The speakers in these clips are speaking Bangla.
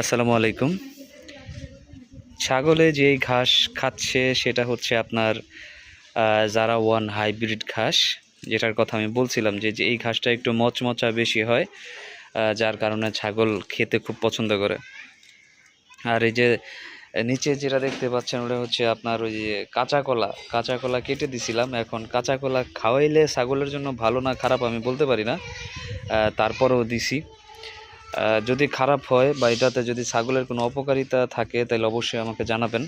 আসসালামু আলাইকুম। ছাগলে যেই ঘাস খাচ্ছে সেটা হচ্ছে আপনার জারা ওয়ান হাইব্রিড ঘাস, যেটার কথা আমি বলছিলাম যে এই ঘাসটা একটু মচমচা বেশি হয়, যার কারণে ছাগল খেতে খুব পছন্দ করে। আর এই যে নিচে যেটা দেখতে পাচ্ছেন ওটা হচ্ছে আপনার ওই যে কাঁচা কলা কেটে দিছিলাম। এখন কাঁচা কলা খাওয়াইলে ছাগলের জন্য ভালো না খারাপ আমি বলতে পারি না, তারপরেও দিছি। যদি খারাপ হয় বা এটাতে যদি ছাগলের কোনো অপকারিতা থাকে তাহলে অবশ্যই আমাকে জানাবেন।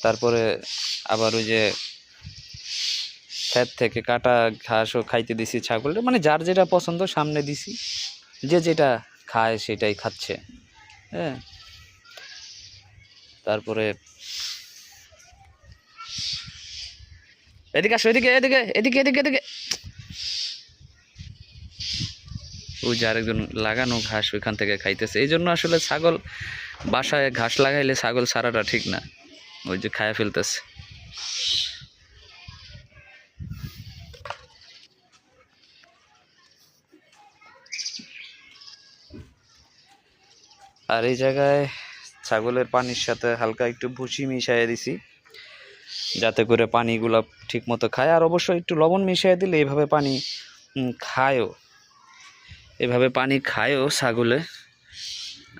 তারপরে আবার ওই যে ক্ষেত থেকে কাটা ঘাসও খাইতে দিছি ছাগলের, মানে যার যেটা পছন্দ সামনে দিছি, যে যেটা খায় সেটাই খাচ্ছে। হ্যাঁ, তারপরে এদিকে আসো, এদিকে এদিকে এদিকে এদিকে এদিকে ওই যে আরেকজন লাগানো ঘাস ওইখান থেকে খাইতেছে। এই জন্য আসলে ছাগল বাসায় ঘাস লাগাইলে ছাগল ছাড়াটা ঠিক না, ওই যে খায়া ফেলতেছে। আর এই জায়গায় ছাগলের পানির সাথে হালকা একটু ভুসি মিশিয়ে দিছি, যাতে করে পানিগুলো ঠিক মতো খায়। আর অবশ্যই একটু লবণ মিশিয়ে দিলে এইভাবে পানি খায়ও, এভাবে পানি খায়ও ছাগলে।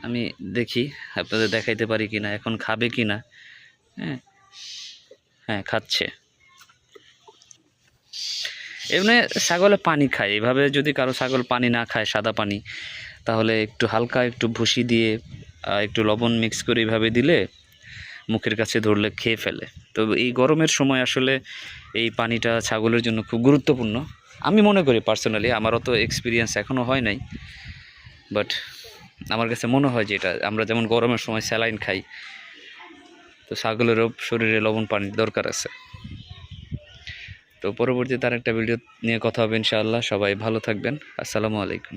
আমি দেখি আপনাদের দেখাইতে পারি কিনা, এখন খাবে কিনা। হ্যাঁ হ্যাঁ, খাচ্ছে। এমনি ছাগলে পানি খায় এভাবে। যদি কারো ছাগল পানি না খায়, সাদা পানি, তাহলে একটু হালকা একটু ভুসি দিয়ে একটু লবণ মিক্স করে এইভাবে দিলে মুখের কাছে ধরলে খেয়ে ফেলে। তো এই গরমের সময় আসলে এই পানিটা ছাগলের জন্য খুব গুরুত্বপূর্ণ আমি মনে করি পার্সোনালি। আমার অত এক্সপিরিয়েন্স এখনও হয় নাই, বাট আমার কাছে মনে হয় যে এটা আমরা যেমন গরমের সময় স্যালাইন খাই, তো ছাগলেরও শরীরে লবণ পানির দরকার আছে। তো পরবর্তীতে আর একটা ভিডিও নিয়ে কথা হবে ইনশাআল্লাহ। সবাই ভালো থাকবেন। আসসালামু আলাইকুম।